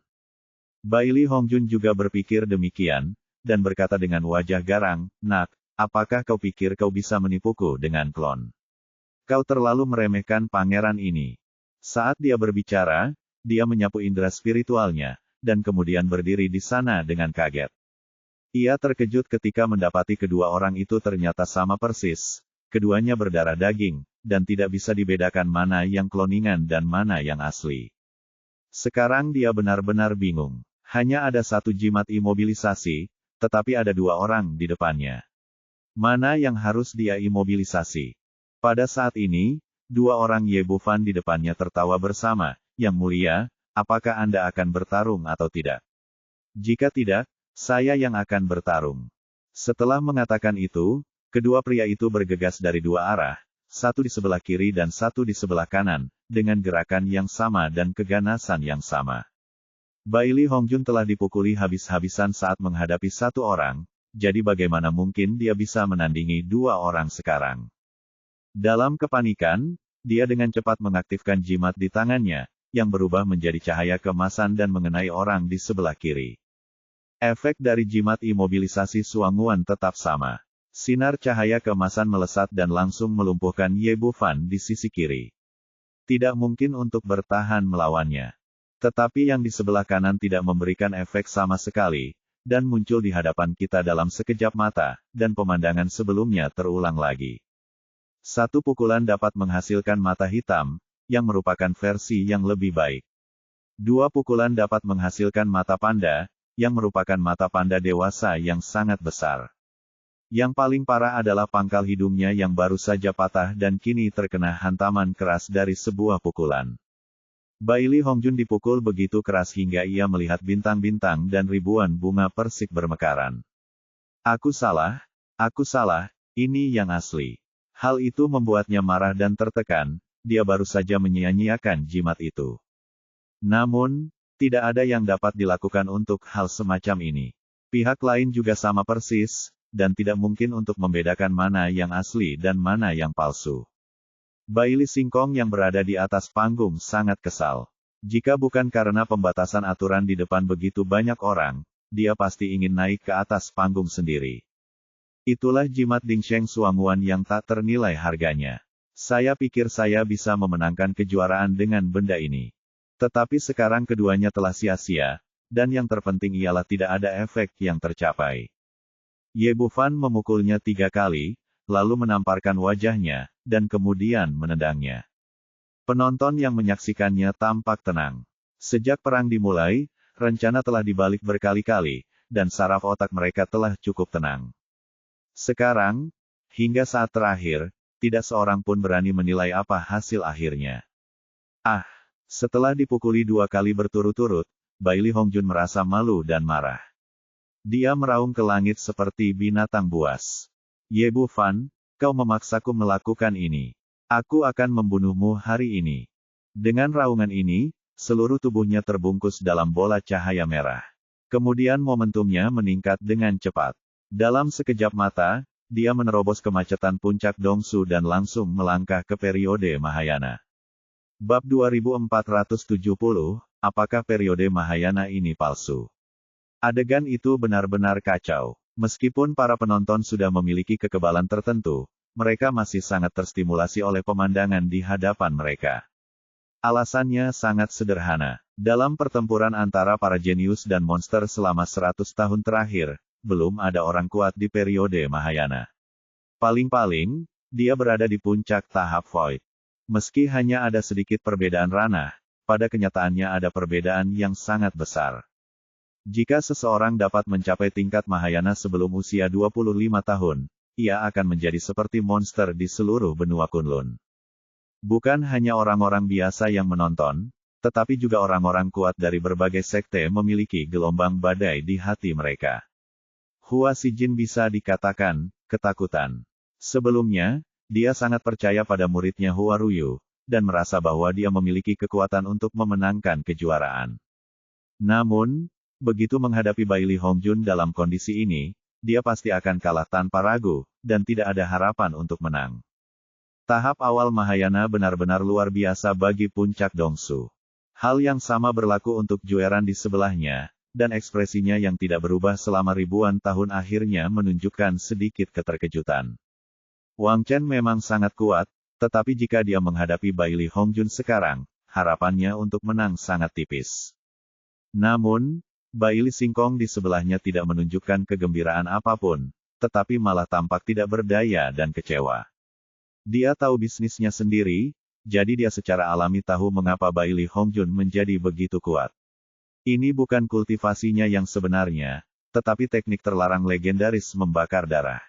Baili Hongjun juga berpikir demikian, dan berkata dengan wajah garang, "Nak, apakah kau pikir kau bisa menipuku dengan klon? Kau terlalu meremehkan pangeran ini." Saat dia berbicara, dia menyapu indera spiritualnya, dan kemudian berdiri di sana dengan kaget. Ia terkejut ketika mendapati kedua orang itu ternyata sama persis. Keduanya berdarah daging, dan tidak bisa dibedakan mana yang kloningan dan mana yang asli. Sekarang dia benar-benar bingung. Hanya ada satu jimat imobilisasi, tetapi ada dua orang di depannya. Mana yang harus dia imobilisasi? Pada saat ini, dua orang Ye Bufan di depannya tertawa bersama. "Yang mulia, apakah Anda akan bertarung atau tidak? Jika tidak, saya yang akan bertarung." Setelah mengatakan itu, kedua pria itu bergegas dari dua arah, satu di sebelah kiri dan satu di sebelah kanan, dengan gerakan yang sama dan keganasan yang sama. Baili Hongjun telah dipukuli habis-habisan saat menghadapi satu orang, jadi bagaimana mungkin dia bisa menandingi dua orang sekarang? Dalam kepanikan, dia dengan cepat mengaktifkan jimat di tangannya, yang berubah menjadi cahaya keemasan dan mengenai orang di sebelah kiri. Efek dari jimat imobilisasi Suanguan tetap sama. Sinar cahaya keemasan melesat dan langsung melumpuhkan Ye Bufan di sisi kiri. Tidak mungkin untuk bertahan melawannya. Tetapi yang di sebelah kanan tidak memberikan efek sama sekali, dan muncul di hadapan kita dalam sekejap mata, dan pemandangan sebelumnya terulang lagi. Satu pukulan dapat menghasilkan mata hitam, yang merupakan versi yang lebih baik. Dua pukulan dapat menghasilkan mata panda, yang merupakan mata panda dewasa yang sangat besar. Yang paling parah adalah pangkal hidungnya yang baru saja patah dan kini terkena hantaman keras dari sebuah pukulan. Baili Hongjun dipukul begitu keras hingga ia melihat bintang-bintang dan ribuan bunga persik bermekaran. Aku salah, ini yang asli." Hal itu membuatnya marah dan tertekan, dia baru saja menyia-nyiakan jimat itu. Namun, tidak ada yang dapat dilakukan untuk hal semacam ini. Pihak lain juga sama persis, dan tidak mungkin untuk membedakan mana yang asli dan mana yang palsu. Baili Singkong yang berada di atas panggung sangat kesal. Jika bukan karena pembatasan aturan di depan begitu banyak orang, dia pasti ingin naik ke atas panggung sendiri. Itulah jimat Dingsheng Suanguan yang tak ternilai harganya. Saya pikir saya bisa memenangkan kejuaraan dengan benda ini. Tetapi sekarang keduanya telah sia-sia, dan yang terpenting ialah tidak ada efek yang tercapai. Ye Bufan memukulnya 3 kali, lalu menamparkan wajahnya, dan kemudian menendangnya. Penonton yang menyaksikannya tampak tenang. Sejak perang dimulai, rencana telah dibalik berkali-kali, dan saraf otak mereka telah cukup tenang. Sekarang, hingga saat terakhir, tidak seorang pun berani menilai apa hasil akhirnya. Setelah dipukuli 2 kali berturut-turut, Baili Hongjun merasa malu dan marah. Dia meraung ke langit seperti binatang buas. "Ye Bufan, kau memaksaku melakukan ini. Aku akan membunuhmu hari ini." Dengan raungan ini, seluruh tubuhnya terbungkus dalam bola cahaya merah. Kemudian momentumnya meningkat dengan cepat. Dalam sekejap mata, dia menerobos kemacetan puncak Dongsu dan langsung melangkah ke periode Mahayana. Bab 2470, apakah periode Mahayana ini palsu? Adegan itu benar-benar kacau. Meskipun para penonton sudah memiliki kekebalan tertentu, mereka masih sangat terstimulasi oleh pemandangan di hadapan mereka. Alasannya sangat sederhana. Dalam pertempuran antara para jenius dan monster selama 100 tahun terakhir, belum ada orang kuat di periode Mahayana. Paling-paling, dia berada di puncak tahap Void. Meski hanya ada sedikit perbedaan ranah, pada kenyataannya ada perbedaan yang sangat besar. Jika seseorang dapat mencapai tingkat Mahayana sebelum usia 25 tahun, ia akan menjadi seperti monster di seluruh benua Kunlun. Bukan hanya orang-orang biasa yang menonton, tetapi juga orang-orang kuat dari berbagai sekte memiliki gelombang badai di hati mereka. Hua Sijin bisa dikatakan ketakutan. Sebelumnya, dia sangat percaya pada muridnya Hua Ruyu, dan merasa bahwa dia memiliki kekuatan untuk memenangkan kejuaraan. Namun, begitu menghadapi Bailey Hongjun dalam kondisi ini, dia pasti akan kalah tanpa ragu, dan tidak ada harapan untuk menang. Tahap awal Mahayana benar-benar luar biasa bagi puncak Dongsu. Hal yang sama berlaku untuk Jueran di sebelahnya, dan ekspresinya yang tidak berubah selama ribuan tahun akhirnya menunjukkan sedikit keterkejutan. Wang Chen memang sangat kuat, tetapi jika dia menghadapi Bailey Hongjun sekarang, harapannya untuk menang sangat tipis. Namun, Bailey Singkong di sebelahnya tidak menunjukkan kegembiraan apapun, tetapi malah tampak tidak berdaya dan kecewa. Dia tahu bisnisnya sendiri, jadi dia secara alami tahu mengapa Bailey Hongjun menjadi begitu kuat. Ini bukan kultivasinya yang sebenarnya, tetapi teknik terlarang legendaris membakar darah.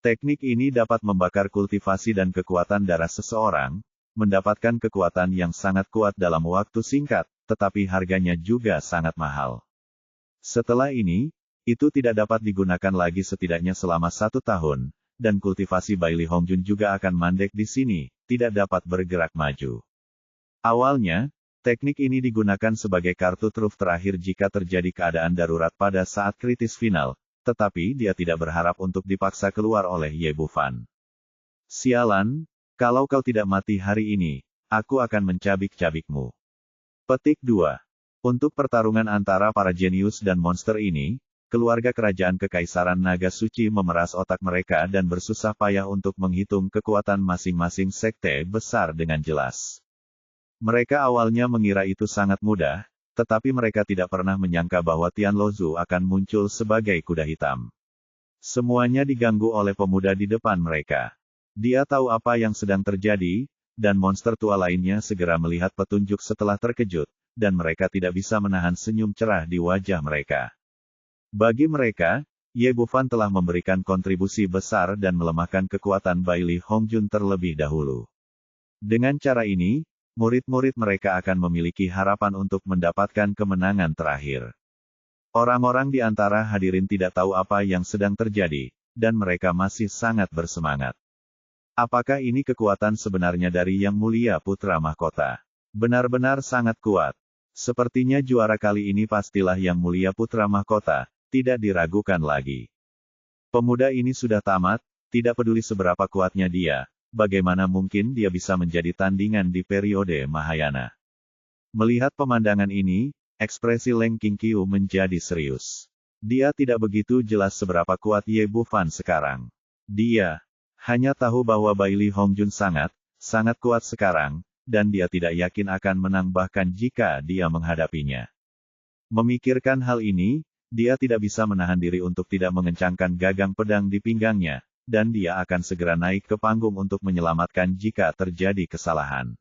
Teknik ini dapat membakar kultivasi dan kekuatan darah seseorang, mendapatkan kekuatan yang sangat kuat dalam waktu singkat, tetapi harganya juga sangat mahal. Setelah ini, itu tidak dapat digunakan lagi setidaknya selama 1 tahun, dan kultivasi Bailey Hongjun juga akan mandek di sini, tidak dapat bergerak maju. Awalnya, teknik ini digunakan sebagai kartu truf terakhir jika terjadi keadaan darurat pada saat kritis final, tetapi dia tidak berharap untuk dipaksa keluar oleh Ye Bufan. Sialan, kalau kau tidak mati hari ini, aku akan mencabik-cabikmu. Petik 2. Untuk pertarungan antara para jenius dan monster ini, keluarga kerajaan Kekaisaran Naga Suci memeras otak mereka dan bersusah payah untuk menghitung kekuatan masing-masing sekte besar dengan jelas. Mereka awalnya mengira itu sangat mudah, tetapi mereka tidak pernah menyangka bahwa Tianluozu akan muncul sebagai kuda hitam. Semuanya diganggu oleh pemuda di depan mereka. Dia tahu apa yang sedang terjadi, dan monster tua lainnya segera melihat petunjuk setelah terkejut, dan mereka tidak bisa menahan senyum cerah di wajah mereka. Bagi mereka, Ye Bufan telah memberikan kontribusi besar dan melemahkan kekuatan Bailey Hongjun terlebih dahulu. Dengan cara ini, murid-murid mereka akan memiliki harapan untuk mendapatkan kemenangan terakhir. Orang-orang di antara hadirin tidak tahu apa yang sedang terjadi, dan mereka masih sangat bersemangat. Apakah ini kekuatan sebenarnya dari Yang Mulia Putra Mahkota? Benar-benar sangat kuat. Sepertinya juara kali ini pastilah Yang Mulia Putra Mahkota, tidak diragukan lagi. Pemuda ini sudah tamat, tidak peduli seberapa kuatnya dia, bagaimana mungkin dia bisa menjadi tandingan di periode Mahayana. Melihat pemandangan ini, ekspresi Leng Qingqiu menjadi serius. Dia tidak begitu jelas seberapa kuat Ye Bufan sekarang. Dia hanya tahu bahwa Bailey Hongjun sangat kuat sekarang, dan dia tidak yakin akan menang bahkan jika dia menghadapinya. Memikirkan hal ini, dia tidak bisa menahan diri untuk tidak mengencangkan gagang pedang di pinggangnya, dan dia akan segera naik ke panggung untuk menyelamatkan jika terjadi kesalahan.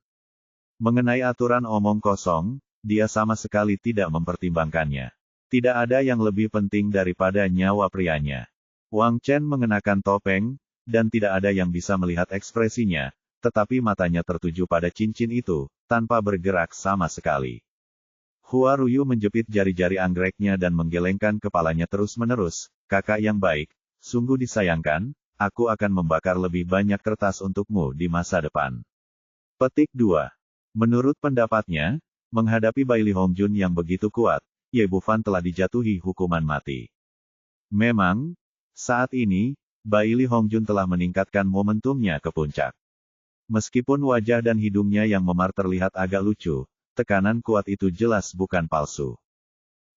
Mengenai aturan omong kosong, dia sama sekali tidak mempertimbangkannya. Tidak ada yang lebih penting daripada nyawa prianya. Wang Chen mengenakan topeng, dan tidak ada yang bisa melihat ekspresinya, tetapi matanya tertuju pada cincin itu, tanpa bergerak sama sekali. Hua Ruyu menjepit jari-jari anggreknya dan menggelengkan kepalanya terus-menerus, kakak yang baik, sungguh disayangkan, aku akan membakar lebih banyak kertas untukmu di masa depan. Petik 2. Menurut pendapatnya, menghadapi Bailey Hongjun yang begitu kuat, Ye Bufan telah dijatuhi hukuman mati. Memang, saat ini, Bailey Hongjun telah meningkatkan momentumnya ke puncak. Meskipun wajah dan hidungnya yang memar terlihat agak lucu, tekanan kuat itu jelas bukan palsu.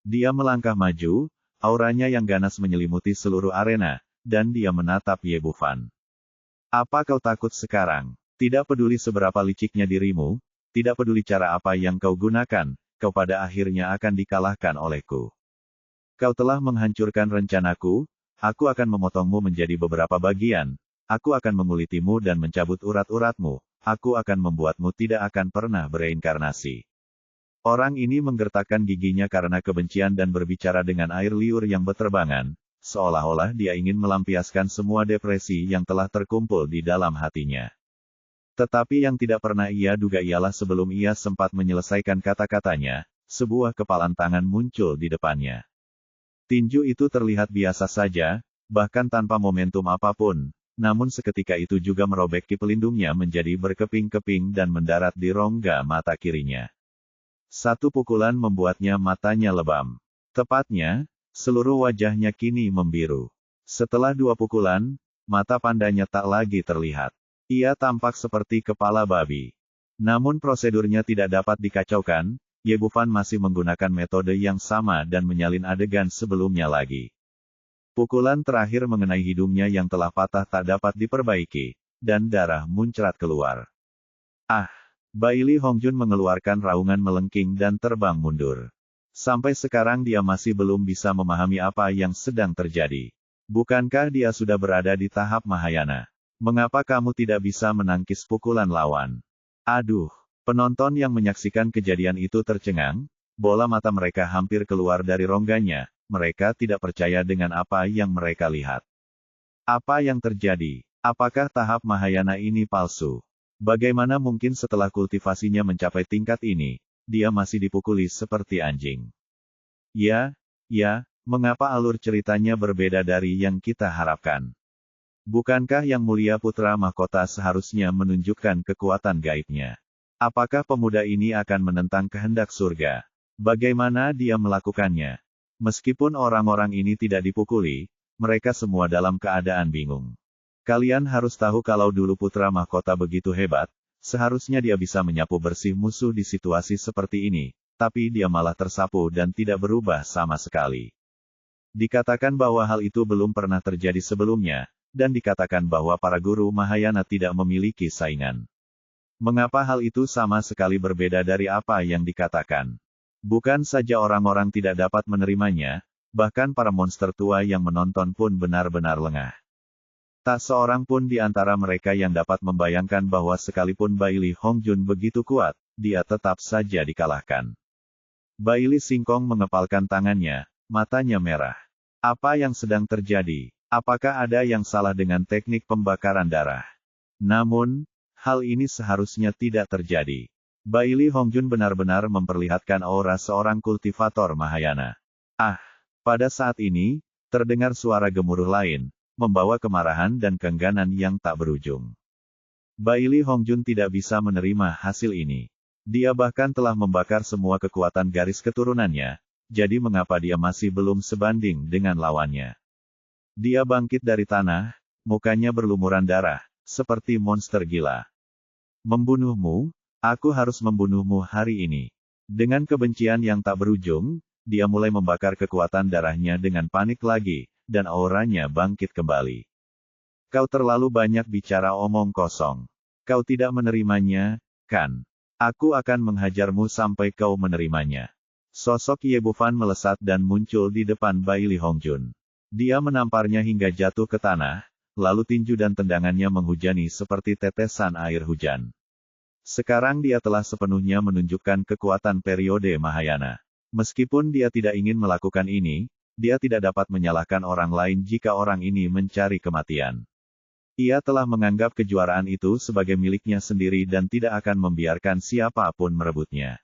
Dia melangkah maju, auranya yang ganas menyelimuti seluruh arena, dan dia menatap Ye Bufan. Apa kau takut sekarang? Tidak peduli seberapa liciknya dirimu, tidak peduli cara apa yang kau gunakan, kau pada akhirnya akan dikalahkan olehku. Kau telah menghancurkan rencanaku, aku akan memotongmu menjadi beberapa bagian. Aku akan mengulitimu dan mencabut urat-uratmu, aku akan membuatmu tidak akan pernah bereinkarnasi. Orang ini menggertakkan giginya karena kebencian dan berbicara dengan air liur yang berterbangan, seolah-olah dia ingin melampiaskan semua depresi yang telah terkumpul di dalam hatinya. Tetapi yang tidak pernah ia duga ialah sebelum ia sempat menyelesaikan kata-katanya, sebuah kepalan tangan muncul di depannya. Tinju itu terlihat biasa saja, bahkan tanpa momentum apapun. Namun seketika itu juga merobek ki pelindungnya menjadi berkeping-keping dan mendarat di rongga mata kirinya. Satu pukulan membuatnya matanya lebam. Tepatnya, seluruh wajahnya kini membiru. Setelah 2 pukulan, mata pandanya tak lagi terlihat. Ia tampak seperti kepala babi. Namun prosedurnya tidak dapat dikacaukan, Ye Bufan masih menggunakan metode yang sama dan menyalin adegan sebelumnya lagi. Pukulan terakhir mengenai hidungnya yang telah patah tak dapat diperbaiki, dan darah muncrat keluar. Ah! Bailey Hongjun mengeluarkan raungan melengking dan terbang mundur. Sampai sekarang dia masih belum bisa memahami apa yang sedang terjadi. Bukankah dia sudah berada di tahap Mahayana? Mengapa kamu tidak bisa menangkis pukulan lawan? Aduh! Penonton yang menyaksikan kejadian itu tercengang, bola mata mereka hampir keluar dari rongganya, mereka tidak percaya dengan apa yang mereka lihat. Apa yang terjadi? Apakah tahap Mahayana ini palsu? Bagaimana mungkin setelah kultivasinya mencapai tingkat ini, dia masih dipukuli seperti anjing? Ya, mengapa alur ceritanya berbeda dari yang kita harapkan? Bukankah Yang Mulia Putra Mahkota seharusnya menunjukkan kekuatan gaibnya? Apakah pemuda ini akan menentang kehendak surga? Bagaimana dia melakukannya? Meskipun orang-orang ini tidak dipukuli, mereka semua dalam keadaan bingung. Kalian harus tahu kalau dulu Putra Mahkota begitu hebat, seharusnya dia bisa menyapu bersih musuh di situasi seperti ini, tapi dia malah tersapu dan tidak berubah sama sekali. Dikatakan bahwa hal itu belum pernah terjadi sebelumnya, dan dikatakan bahwa para guru Mahayana tidak memiliki saingan. Mengapa hal itu sama sekali berbeda dari apa yang dikatakan? Bukan saja orang-orang tidak dapat menerimanya, bahkan para monster tua yang menonton pun benar-benar lengah. Tak seorang pun di antara mereka yang dapat membayangkan bahwa sekalipun Bailey Hongjun begitu kuat, dia tetap saja dikalahkan. Bailey Singkong mengepalkan tangannya, matanya merah. Apa yang sedang terjadi? Apakah ada yang salah dengan teknik pembakaran darah? Namun, hal ini seharusnya tidak terjadi. Bailey Hongjun benar-benar memperlihatkan aura seorang kultivator Mahayana. Ah! Pada saat ini, terdengar suara gemuruh lain, membawa kemarahan dan keengganan yang tak berujung. Bailey Hongjun tidak bisa menerima hasil ini. Dia bahkan telah membakar semua kekuatan garis keturunannya, jadi mengapa dia masih belum sebanding dengan lawannya? Dia bangkit dari tanah, mukanya berlumuran darah, seperti monster gila. Membunuhmu? Aku harus membunuhmu hari ini. Dengan kebencian yang tak berujung, dia mulai membakar kekuatan darahnya dengan panik lagi, dan auranya bangkit kembali. Kau terlalu banyak bicara omong kosong. Kau tidak menerimanya, kan? Aku akan menghajarmu sampai kau menerimanya. Sosok Ye Bufan melesat dan muncul di depan Bailey Hongjun. Dia menamparnya hingga jatuh ke tanah, lalu tinju dan tendangannya menghujani seperti tetesan air hujan. Sekarang dia telah sepenuhnya menunjukkan kekuatan periode Mahayana. Meskipun dia tidak ingin melakukan ini, dia tidak dapat menyalahkan orang lain jika orang ini mencari kematian. Ia telah menganggap kejuaraan itu sebagai miliknya sendiri dan tidak akan membiarkan siapapun merebutnya.